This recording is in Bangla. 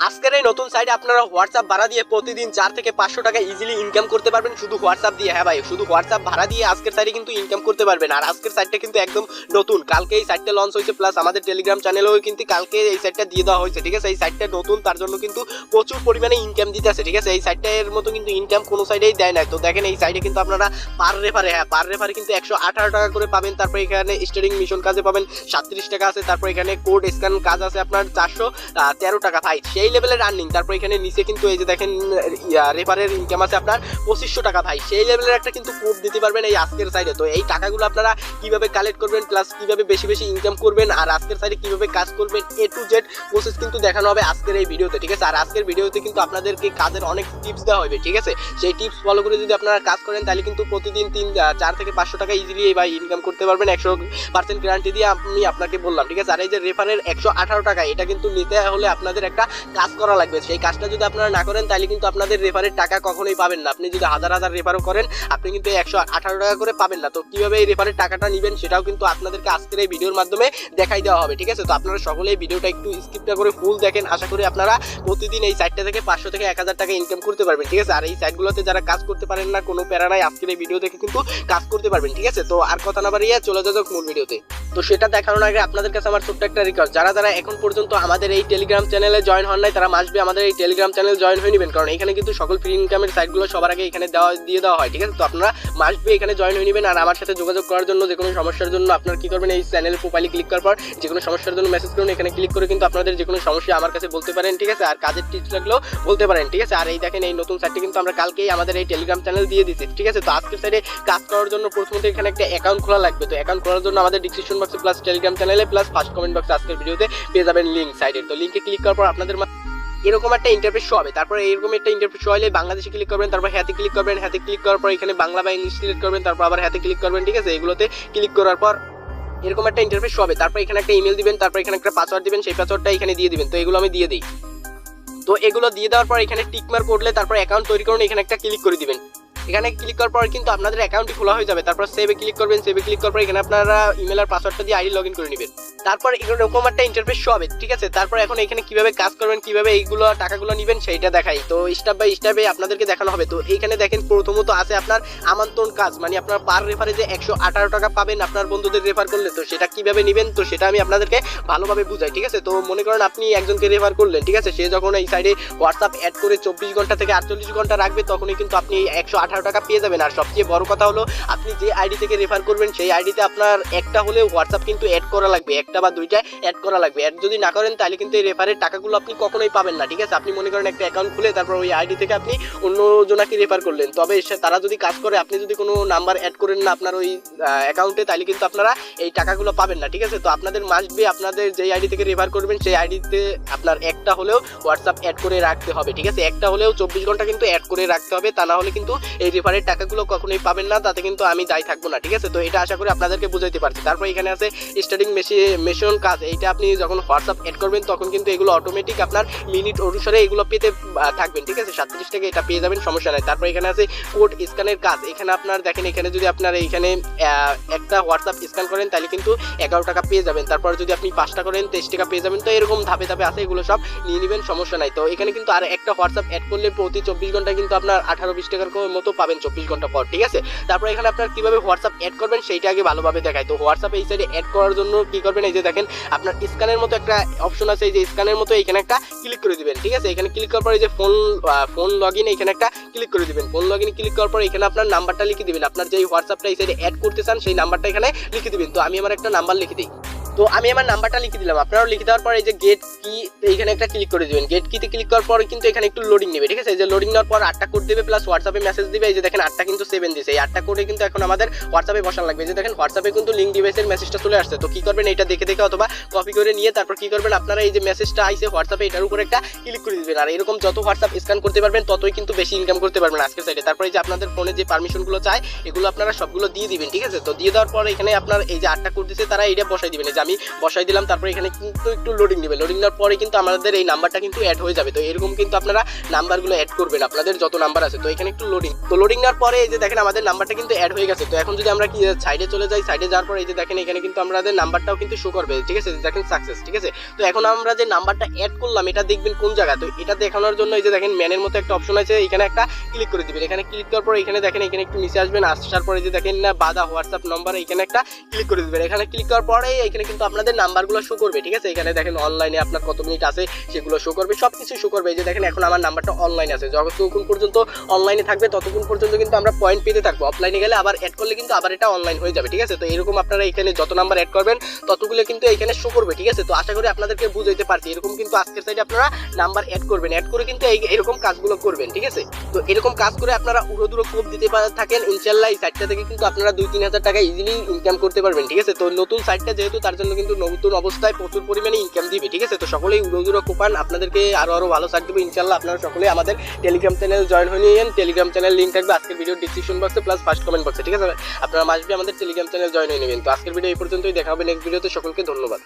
আজকের এই নতুন সাইটে আপনারা হোয়াটসঅ্যাপ ভাড়া দিয়ে প্রতিদিন 4 থেকে 500 টাকা ইজিলি ইনকাম করতে পারবেন শুধু হোয়াটসঅ্যাপ দিয়ে। হ্যাঁ ভাই, শুধু হোয়াটসঅ্যাপ ভাড়া দিয়ে আজকের সাইটে কিন্তু ইনকাম করতে পারবেন। আর আজকের সাইটটা কিন্তু একদম নতুন, কালকে এই সাইটটা লঞ্চ হয়েছে, প্লাস আমাদের টেলিগ্রাম চ্যানেলেও কিন্তু কালকে এই সাইটটা দিয়ে দেওয়া হয়েছে। ঠিক আছে, এই সাইটটা নতুন, তার জন্য কিন্তু প্রচুর পরিমাণে ইনকাম দিতে আছে। ঠিক আছে, এই সাইটটার মতো কিন্তু ইনকাম কোনো সাইটেই দেয় না। তো দেখেন এই সাইটে কিন্তু আপনারা পার রেফারে কিন্তু 118 টাকা করে পাবেন। তারপর এখানে স্টারিং মিশন কাজে পাবেন 37 টাকা আছে। তারপর এখানে কোড স্ক্যান কাজ আছে আপনার 413 টাকা ভাই, সেই লেভেলের আর্নিং। তারপর এখানে নিচে কিন্তু এই যে দেখেন রেফারের ইনকাম আছে আপনার 2500 টাকা ভাই, সেই লেভেলের একটা কিন্তু কোড দিতে পারবেন এই আজকের সাইডে। তো এই টাকাগুলো আপনারা কিভাবে কালেক্ট করবেন, প্লাস কিভাবে বেশি বেশি ইনকাম করবেন, আর আজকের সাইডে কিভাবে কাজ করবেন, A to Z প্রসেস কিন্তু দেখানো হবে আজকের এই ভিডিওতে। ঠিক আছে, আর আজকের ভিডিওতে কিন্তু আপনাদেরকে কাজের অনেক টিপস দেওয়া হবে। ঠিক আছে, সেই টিপস ফলো করে যদি আপনারা কাজ করেন তাহলে কিন্তু প্রতিদিন 4 থেকে 500 টাকা ইজিলি এই ভাই ইনকাম করতে পারবেন 100% গ্যারান্টি দিয়ে আমি আপনাকে বললাম। ঠিক আছে, আর এই যে রেফারের 118 টাকা, এটা কিন্তু নিতে হলে আপনাদের একটা কাজ করা লাগবে। সেই কাজটা যদি আপনারা না করেন তাহলে কিন্তু আপনাদের রেফারের টাকা কখনোই পাবেন না। আপনি যদি হাজার রেফারও করেন আপনি কিন্তু 118 টাকা করে পাবেন না। তো কিভাবে এই রেফারের টাকাটা নেবেন সেটাও কিন্তু আপনাদেরকে আজকের এই ভিডিওর মাধ্যমে দেখাই দেওয়া হবে। ঠিক আছে, তো আপনারা সকলে এই ভিডিওটা একটু স্কিপটা করে ফুল দেখেন। আশা করি আপনারা প্রতিদিন এই সাইটটা থেকে 500 থেকে 1000 টাকা ইনকাম করতে পারবেন। ঠিক আছে, আর এই সাইটগুলোতে যারা কাজ করতে পারেন না, কোনো প্যারা নাই, আজকের এই ভিডিও থেকে কিন্তু কাজ করতে পারবেন। ঠিক আছে, তো আর কথা না বাড়িয়ে চলে যাও মূল ভিডিওতে। তো সেটা দেখানোর আগে আপনাদের কাছে আমার ছোট্ট একটা রিকোয়েস্ট, যারা এখন পর্যন্ত আমাদের এই টেলিগ্রাম চ্যানেলে জয়েন হন নাই তারা মাস্ট বি আমাদের এই টেলিগ্রাম চ্যানেল জয়েন হয়ে নেবেন, কারণ এখানে কিন্তু সকল ফ্রি ইনকামের সাইটগুলো সবার আগে এখানে দিয়ে দেওয়া হয়। ঠিক আছে, তো আপনারা মাস্ট বি এখানে জয়েন হয়ে নেবেন। আর আমার সাথে যোগাযোগ করার জন্য যে কোনো সমস্যার জন্য আপনারা কি করবেন, এই চ্যানেলের প্রোফাইলে ক্লিক করার পর যে কোনো সমস্যার জন্য মেসেজ করুন। এখানে ক্লিক করে কিন্তু আপনাদের যে কোনো সমস্যা আমার কাছে বলতে পারেন। ঠিক আছে, আর কাজের টিপস লাগলেও বলতে পারেন। ঠিক আছে, আর এই দেখেন এই নতুন সাইটটি কিন্তু আমরা কালকেই আমাদের এই টেলিগ্রাম চ্যানেল দিয়ে দিচ্ছি। ঠিক আছে, তো আজকের সাইটে কাজ করার জন্য প্রথমত এখানে একটা অ্যাকাউন্ট খোলা লাগবে। তো অ্যাকাউন্ট খোলার জন্য আমাদের ডিসক্রিপশন বক্সে প্লাস টেলিগ্রাম চ্যানেলে প্লাস ফার্স্ট কমেন্ট বক্সে আজকের ভিডিওতে পেয়ে যাবেন লিঙ্ক সাইটের। তো লিঙ্কে ক্লিক করার পর আপনাদের এরকম একটা ইন্টারফেস শো হবে। তারপর এরকম একটা ইন্টারফেস শো হলে বাংলাদেশে ক্লিক করবেন, তারপর হ্যাতে ক্লিক করবেন, হ্যাতে ক্লিক করার পর এখানে বাংলা বা ইংলিশ সিলেক্ট করবেন, তারপর আবার হ্যাতে ক্লিক করবেন। ঠিক আছে, এগুলোতে ক্লিক করার পর এরকম একটা ইন্টারফেস শো হবে। তারপর এখানে একটা ইমেল দিবেন, তারপর এখানে একটা পাসওয়ার্ড দিবেন, সেই পাসওয়ার্ডটা এখানে দিয়ে দিবেন। তো এগুলো আমি দিয়ে দিই। তো এগুলো দিয়ে দেওয়ার পর এখানে টিকমার্ক করলে তারপর অ্যাকাউন্ট তৈরি করুন, এখানে একটা ক্লিক করে দিবেন। এখানে ক্লিক করার পর কিন্তু আপনাদের অ্যাকাউন্টটি খোলা হয়ে যাবে। তারপর সেভে ক্লিক করবেন, সেভে ক্লিক করার পর এখানে আপনারা ইমেল আর পাসওয়ার্ডটা দিয়ে আইডি লগইন করে নেবেন। তারপর এরকম একটা ইন্টারফেস শো হবে। ঠিক আছে, তারপর এখন এখানে কিভাবে কাজ করবেন, কিভাবে এইগুলো টাকাগুলো নেবেন সেইটা দেখাই। তো স্টেপ বাই স্টেপে আপনাদেরকে দেখানো হবে। তো এইখানে দেখেন প্রথমত আছে আপনার আমন্ত্রণ কাজ, মানে আপনার পার রেফারে যে 118 টাকা পাবেন আপনার বন্ধুদের রেফার করলে। তো সেটা কিভাবে নেবেন তো সেটা আমি আপনাদেরকে ভালোভাবে বুঝাই। ঠিক আছে, তো মনে করেন আপনি একজনকে রেফার করলেন। ঠিক আছে, সে যখন এই সাইডে হোয়াটসঅ্যাপ অ্যাড করে 24 ঘন্টা থেকে 48 ঘন্টা রাখবে তখনই কিন্তু আপনি 118 টাকা পেয়ে যাবেন। আর সবচেয়ে বড় কথা হলো আপনি যে আইডি থেকে রেফার করবেন সেই আইডিতে আপনার একটা হলেও হোয়াটসঅ্যাপ কিন্তু অ্যাড করা লাগবে, একটা বা দুইটা অ্যাড করা লাগবে। অ্যাড যদি না করেন তাহলে কিন্তু এই রেফারের টাকাগুলো আপনি কখনোই পাবেন না। ঠিক আছে, আপনি মনে করেন একটা অ্যাকাউন্ট খুলে তারপর ওই আইডি থেকে আপনি অন্য জনাকে রেফার করলেন, তবে তারা যদি কাজ করে আপনি যদি কোনো নাম্বার অ্যাড করেন না আপনার ওই অ্যাকাউন্টে তাহলে কিন্তু আপনারা এই টাকাগুলো পাবেন না। ঠিক আছে, তো আপনাদের মাস্ট বি আপনাদের যেই আইডি থেকে রেফার করবেন সেই আইডিতে আপনার একটা হলেও হোয়াটসঅ্যাপ অ্যাড করে রাখতে হবে। ঠিক আছে, একটা হলেও 24 ঘন্টা কিন্তু অ্যাড করে রাখতে হবে, তা না হলে কিন্তু এই রেফারের টাকাগুলো কখনোই পাবেন না, তাতে কিন্তু আমি দায়ী থাকবো না। ঠিক আছে, তো এটা আশা করি আপনাদেরকে বুঝাইতে পারছি। তারপর এখানে আছে স্টার্টিং মেশিন কাজ, এইটা আপনি যখন হোয়াটসঅ্যাপ অ্যাড করবেন তখন কিন্তু এগুলো অটোমেটিক আপনার মিনিট অনুসারে এগুলো পেতে থাকবেন। ঠিক আছে, 37 টাকা এটা পেয়ে যাবেন, সমস্যা নাই। তারপর এখানে আছে কোড স্ক্যানের কাজ, এখানে আপনার দেখেন এখানে যদি আপনার এইখানে একটা হোয়াটসঅ্যাপ স্ক্যান করেন তাহলে কিন্তু 11 টাকা পেয়ে যাবেন। তারপর যদি আপনি 5টা করেন 23 টাকা পেয়ে যাবেন। তো এরকম ধাপে ধাপে আছে, এগুলো সব নিয়ে নেবেন, সমস্যা নাই। তো এখানে কিন্তু আর একটা হোয়াটসঅ্যাপ অ্যাড করলে প্রতি 24 ঘন্টা কিন্তু আপনার 18-20 টাকার মতো পাবেন 24 ঘন্টা পর। ঠিক আছে, তারপর এখানে আপনার কিভাবে হোয়াটসঅ্যাপ অ্যাড করবেন সেইটা আগে ভালোভাবে দেখায়। তো হোয়াটসঅ্যাপ এই সাইডে অ্যাড করার জন্য কি করবেন, এই যে দেখেন আপনার স্ক্যানের মতো একটা অপশন আছে, এই যে স্ক্যানের মতো এখানে একটা ক্লিক করে দিবেন। ঠিক আছে, এখানে ক্লিক করার পর এই যে ফোন লগইন এখানে একটা ক্লিক করে দিবেন। ফোন লগইন ক্লিক করার পর এখানে আপনার নাম্বারটা লিখে দিবেন, আপনার যেই হোয়াটসঅ্যাপটা এই সাইডে অ্যাড করতে চান সেই নাম্বারটা এখানে লিখে দিবেন। তো আমি আমার একটা নাম্বার লিখে দিই। তো আমি আমার নাম্বারটা লিখে দিলাম, আপনারাও লিখে দেওয়ার পর এই যে গেট কি এইখানে একটা ক্লিক করে দিবেন। গেট কিতে ক্লিক করার পর কিন্তু এখানে একটু লোডিং নেবে। ঠিক আছে, এই যে লোডিং নেওয়ার পর 8টা কোড দেবে প্লাস হোয়াটসঅ্যাপে মেসেজ দিবে। এই যে দেখেন 8টা কিন্তু 7 দিয়েছে, এই 8টা কোডে কিন্তু এখন আমাদের হোয়াটসঅ্যাপে বসানো লাগবে। এই যে দেখেন হোয়াটসঅ্যাপে কিন্তু লিঙ্ক ডিভাইসের মেসেজটা চলে আসছে। তো কি করবেন, এটা দেখে দেখে অথবা কপি করে নিয়ে তারপর কি করবেন, আপনারা এই যে মেসেজটা আইছে হোয়াটসঅ্যাপে এটার উপরে একটা ক্লিক করে দিবেন। আর এরকম যত হোয়াটসঅ্যাপ স্ক্যান করতে পারবেন ততই কিন্তু বেশি ইনকাম করতে পারবেন আজকের সাইডে। তারপর এই যে আপনাদের ফোনে যে পারমিশনগুলো চাই এগুলো আপনারা সবগুলো দিয়ে দিবেন। ঠিক আছে, তো দিয়ে দেওয়ার পর এখানে আপনার এই যে 8টা কোড দিয়েছে তারা এটা বসাই দিবেন। এই যে আমি বসাই দিলাম, তারপরে এখানে কিন্তু একটু লোডিং নেবে, লোডিং নেওয়ার পরে কিন্তু আমাদের এই নাম্বারটা কিন্তু অ্যাড হয়ে যাবে। তো এরকম কিন্তু আপনারা নাম্বারগুলো অ্যাড করবেন আপনাদের যত নাম্বার আছে। তো এখানে একটু লোডিং নেওয়ার পরে এই যে দেখেন আমাদের নাম্বারটা কিন্তু অ্যাড হয়ে গেছে। তো এখন যদি আমরা কি সাইডে চলে যাই, সাইডে যাওয়ার পরে এই যে দেখেন এখানে কিন্তু আমাদের নাম্বারটাও কিন্তু শো করবে, ঠিক আছে, দেখেন সাকসেস, ঠিক আছে। তো এখন আমরা যে নাম্বারটা অ্যাড করলাম এটা দেখবেন কোন জায়গায়। তো এটা দেখানোর জন্য এই যে দেখেন ম্যানের মতো একটা অপশন আছে, এখানে একটা ক্লিক করে দিবেন। এখানে ক্লিক করার পরে এখানে দেখেন এখানে একটু নিচে আসবেন, আসার পরে যে দেখেন না বাদা হোয়াটসঅ্যাপ নাম্বার, এখানে একটা ক্লিক করে দিবেন। এখানে ক্লিক করার পরে এখানে কিন্তু আপনাদের নাম্বারগুলো শো করবে, ঠিক আছে। এখানে দেখেন অনলাইনে আপনার কত মিনিট আছে সেগুলো শো করবে, সব কিছু শো করবে। এই যে দেখেন এখন আমার নাম্বারটা অনলাইন আছে, যতক্ষণ পর্যন্ত অনলাইনে থাকবে ততক্ষণ পর্যন্ত কিন্তু আমরা পয়েন্ট পেতে থাকবো। অফলাইনে গেলে আবার অ্যাড করলে কিন্তু আবার এটা অনলাইন হয়ে যাবে, ঠিক আছে। তো এরকম আপনারা এখানে যত নাম্বার অ্যাড করবেন ততগুলো কিন্তু এখানে শো করবে, ঠিক আছে। তো আশা করি আপনাদেরকে বুঝাইতে পারছি। এরকম কিন্তু আজকের সাইডে আপনারা নাম্বার অ্যাড করবেন, অ্যাড করে কিন্তু এরকম কাজগুলো করবেন, ঠিক আছে। তো এরকম কাজ করে আপনারা উড়ো কোপ দিতে থাকেন, ইনশাল্লাহ এই সাইটটা থেকে কিন্তু আপনারা 2-3 হাজার টাকা ইজিলি ইনকাম করতে পারবেন, ঠিক আছে। তো নতুন সাইটটা যেহেতু তার জন্য কিন্তু নতুন অবস্থায় প্রচুর পরিমাণে ইনকাম দিবে, ঠিক আছে। তো সকলেই উড়ো কোপান, আপনাদেরকে আরো ভালো সাইট দেবে ইনশাল্লাহ। আপনারা সকলেই আমাদের টেলিগ্রাম চ্যানেল জয়েন হয়ে নিন। টেলিগ্রাম চ্যানেল লিঙ্ক থাকবে আজকের ভিডিও ডিসক্রিপশন বক্সে প্লাস ফার্স্ট কমেন্ট বক্সে, ঠিক আছে। আপনারা মাসবি আমাদের টেলিগ্রাম চ্যানেল জয়েন হয়ে নেবেন। তো আজকের ভিডিও এই পর্যন্তই, দেখা হবে নেক্সট ভিডিওতে। সকলকে ধন্যবাদ।